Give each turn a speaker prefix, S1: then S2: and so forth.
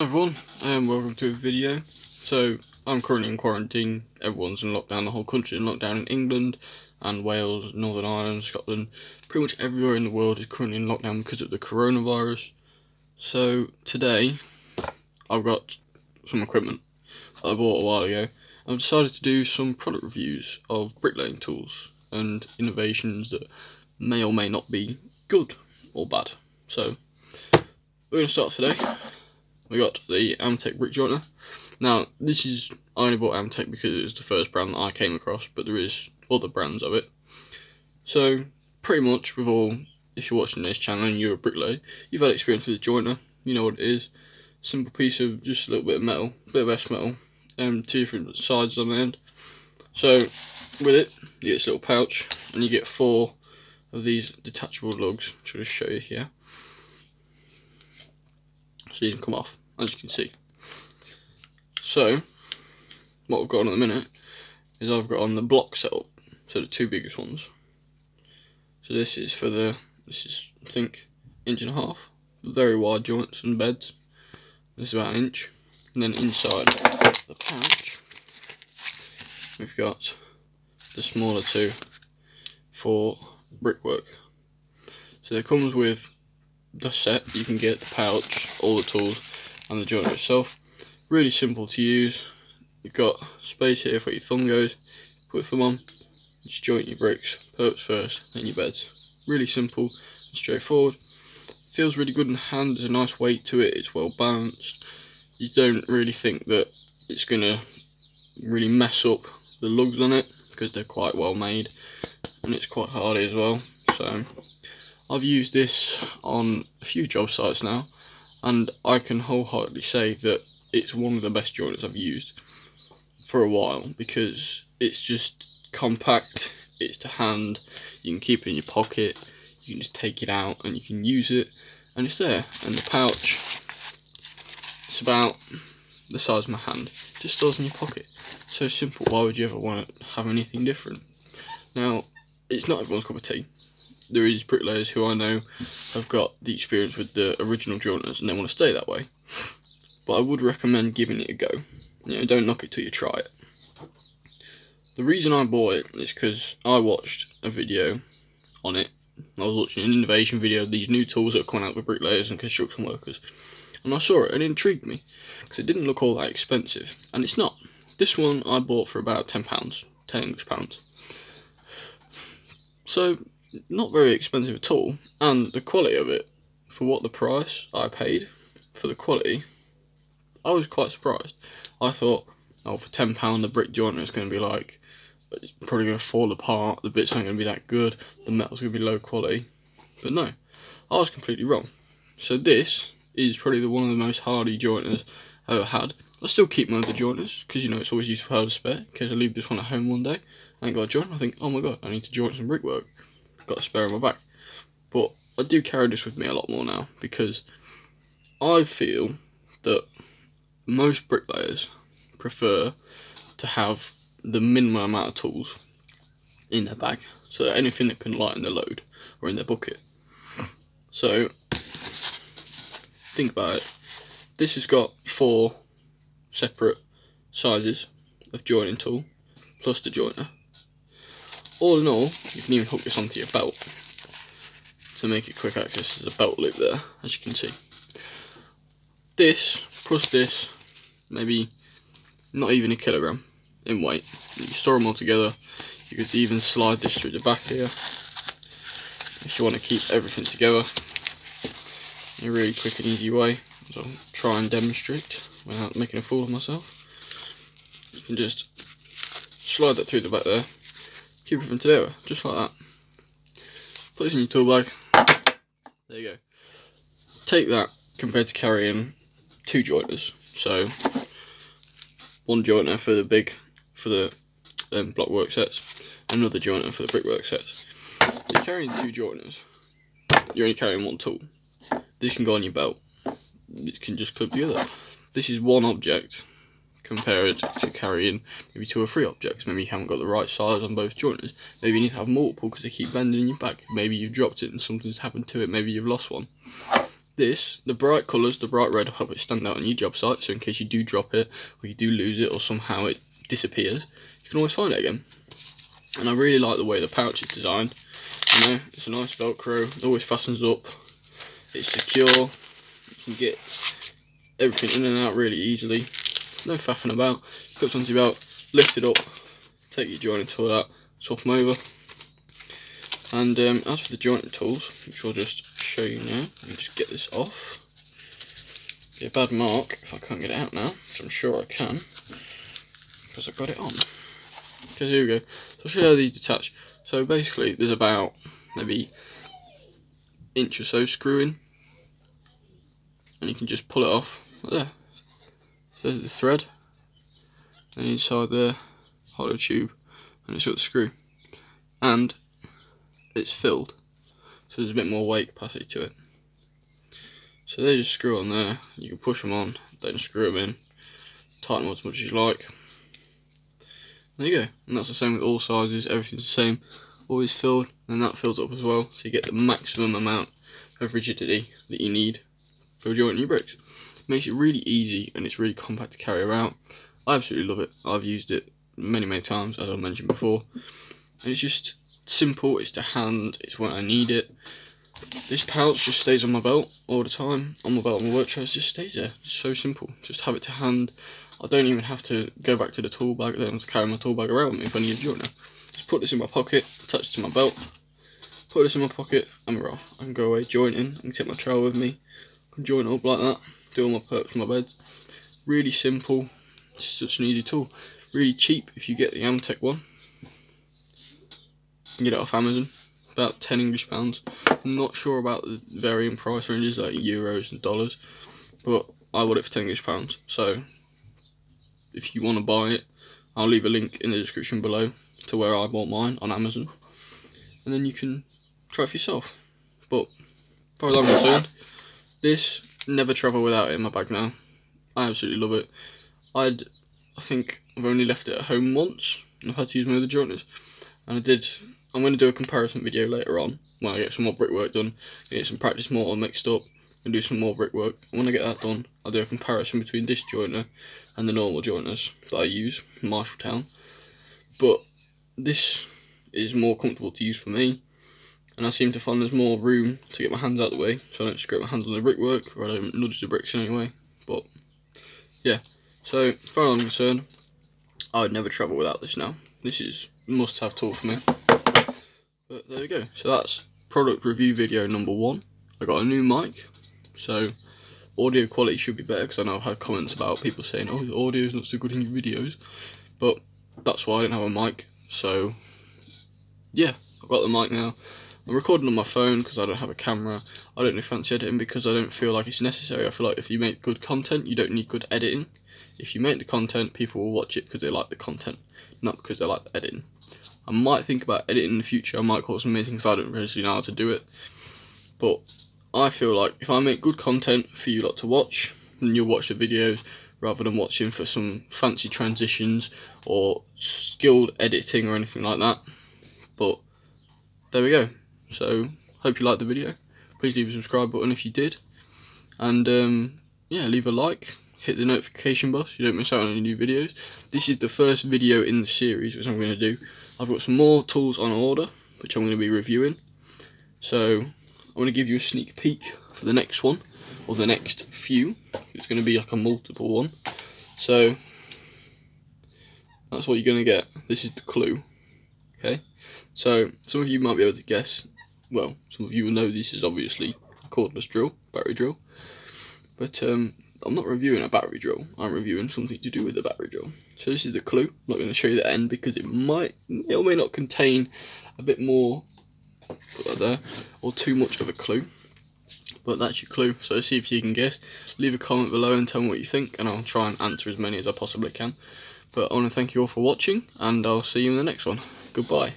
S1: Hi everyone, and welcome to a video. So I'm currently in quarantine. Everyone's in lockdown. The whole country's in lockdown in England and Wales, Northern Ireland, Scotland. Pretty much everywhere in the world is currently in lockdown because of the coronavirus. So today I've got some equipment that I bought a while ago. I've decided to do some product reviews of bricklaying tools and innovations that may or may not be good or bad. So we're going to start today. We got the Amtech brick joiner. Now, I only bought Amtech because it was the first brand that I came across, but there is other brands of it. So, pretty much if you're watching this channel and you're a bricklayer, you've had experience with a joiner, you know what it is. Simple piece of just a little bit of metal, bit of S metal, two different sides on the end. So, with it, you get this little pouch, and you get 4 of these detachable lugs, which I'll just show you here. So you can come off, as you can see. So, what I've got on at the minute is I've got on the block setup, so the 2 biggest ones. So this is I think 1.5 inch, very wide joints and beds. This is about 1 inch, and then inside the pouch we've got the smaller 2 for brickwork. So it comes with the set. You can get the pouch, all the tools, and the joiner itself. Really simple to use. You've got space here for your thumb goes. Put your thumb on, just joint your bricks, perps first, then your beds. Really simple and straightforward. Feels really good in the hand. There's a nice weight to it. It's well balanced. You don't really think that it's gonna really mess up the lugs on it because they're quite well made, and it's quite hardy as well. So I've used this on a few job sites now, and I can wholeheartedly say that it's one of the best joiners I've used for a while, because it's just compact, it's to hand, you can keep it in your pocket, you can just take it out and you can use it, and it's there. And the pouch, it's about the size of my hand, it just stores in your pocket. So simple. Why would you ever want to have anything different? Now, it's not everyone's cup of tea. There is bricklayers who I know have got the experience with the original joiners and they want to stay that way, but I would recommend giving it a go. Don't knock it till you try it. The reason I bought it is because I watched a video on it. I was watching an innovation video of these new tools that are coming out with bricklayers and construction workers, and I saw it and it intrigued me because it didn't look all that expensive, and it's not. This one I bought for about £10, £10 English. So not very expensive at all, and the quality of it, for what the price I paid for the quality, I was quite surprised. I thought, oh, for £10 the brick joiner is going to be like, it's probably going to fall apart, the bits aren't going to be that good, the metal's going to be low quality. But no, I was completely wrong. So this is probably one of the most hardy joiners I've ever had. I still keep my other joiners because it's always useful to have a spare in case I leave this one at home one day. I ain't got a joint. I think, oh my god, I need to joint some brickwork. Got a spare on my back. But I do carry this with me a lot more now because I feel that most bricklayers prefer to have the minimum amount of tools in their bag, so that anything that can lighten their load or in their bucket. So think about it. This has got 4 separate sizes of joining tool plus the joiner. All in all, you can even hook this onto your belt to make it quick access. There's a belt loop there, as you can see. This plus this, maybe not even a kilogram in weight. You store them all together. You could even slide this through the back here if you want to keep everything together in a really quick and easy way. So I'll try and demonstrate without making a fool of myself. You can just slide that through the back there, keep everything together, just like that. Put this in your tool bag. There you go. Take that compared to carrying 2 joiners. So one joiner for the block work sets, another joiner for the brickwork sets. You're carrying 2 joiners. You're only carrying 1 tool. This can go on your belt. It can just clip together. This is 1 object compared to carrying maybe 2 or 3 objects. Maybe you haven't got the right size on both joiners. Maybe you need to have multiple because they keep bending in your back. Maybe you've dropped it and something's happened to it. Maybe you've lost one. the bright colours, the bright red will help it stand out on your job site, so in case you do drop it, or you do lose it, or somehow it disappears, you can always find it again. And I really like the way the pouch is designed. You know, it's a nice Velcro, it always fastens up, it's secure, you can get everything in and out really easily, no faffing about. Clips onto your belt, lift it up, take your joining tool out, swap them over. And as for the jointing tools, which I'll just show you now, let me just get this off. Be a bad mark if I can't get it out now, which I'm sure I can, because I've got it on. Okay, here we go. So I'll show you how these detach. So basically, there's about maybe inch or so screw in, and you can just pull it off like there. There's the thread, and inside there, hollow tube, and it's got the screw, and it's filled, so there's a bit more weight capacity to it. So they just screw on there, you can push them on, then screw them in, tighten them as much as you like. There you go, and that's the same with all sizes, everything's the same, always filled, and that fills up as well, so you get the maximum amount of rigidity that you need for jointing your bricks. It makes it really easy, and it's really compact to carry around. I absolutely love it. I've used it many times, as I mentioned before, and it's just simple, it's to hand, it's when I need it. This pouch just stays on my belt all the time, on my belt, on my work trousers, just stays there. It's so simple, just have it to hand. I don't even have to go back to the tool bag, I don't have to carry my tool bag around with me if I need a joiner. Just put this in my pocket, attach it to my belt, put this in my pocket, and we're off. I can go away jointing, I can take my trowel with me, I can join it up like that, do all my perks, my beds. Really simple, it's such an easy tool. Really cheap if you get the Amtech one. You can get it off Amazon, about 10 English pounds. I'm not sure about the varying price ranges like euros and dollars, but I bought it for 10 English pounds. So if you want to buy it, I'll leave a link in the description below to where I bought mine on Amazon, and then you can try it for yourself. But as far as I'm concerned, this never travel without it in my bag now. I absolutely love it. I think I've only left it at home once, and I've had to use my other joiners. And I'm going to do a comparison video later on when I get some more brickwork done, get some practice mortar mixed up, and do some more brickwork. And when I get that done, I'll do a comparison between this joiner and the normal joiners that I use in Marshalltown. But this is more comfortable to use for me, and I seem to find there's more room to get my hands out of the way, so I don't scrape my hands on the brickwork, or I don't nudge the bricks anyway. But yeah, so as far as I'm concerned, I would never travel without this now. This is a must-have tool for me. But there we go, so that's product review video number 1. I got a new mic, so audio quality should be better, because I know I've had comments about people saying, oh, the audio is not so good in your videos, but that's why I didn't have a mic. So yeah, I've got the mic now. I'm recording on my phone because I don't have a camera. I don't really fancy editing because I don't feel like it's necessary. I feel like if you make good content, you don't need good editing. If you make the content, people will watch it because they like the content, not because they like the editing. I might think about editing in the future. I might call some meetings, I don't really know how to do it. But I feel like if I make good content for you lot to watch, then you'll watch the videos rather than watching for some fancy transitions or skilled editing or anything like that. But there we go. So hope you liked the video. Please leave a subscribe button if you did, and yeah, leave a like, hit the notification bell so you don't miss out on any new videos. This is the first video in the series which I'm going to do. I've got some more tools on order which I'm going to be reviewing, so I want to give you a sneak peek for the next one, or the next few. It's going to be like a multiple one, so that's what you're going to get. This is the clue. Okay, so some of you might be able to guess. Well, some of you will know this is obviously a cordless drill, battery drill, but I'm not reviewing a battery drill, I'm reviewing something to do with the battery drill. So this is the clue. I'm not going to show you the end because it or may not contain a bit more, put that there, or too much of a clue, but that's your clue. So see if you can guess. Leave a comment below and tell me what you think, and I'll try and answer as many as I possibly can. But I want to thank you all for watching, and I'll see you in the next one. Goodbye.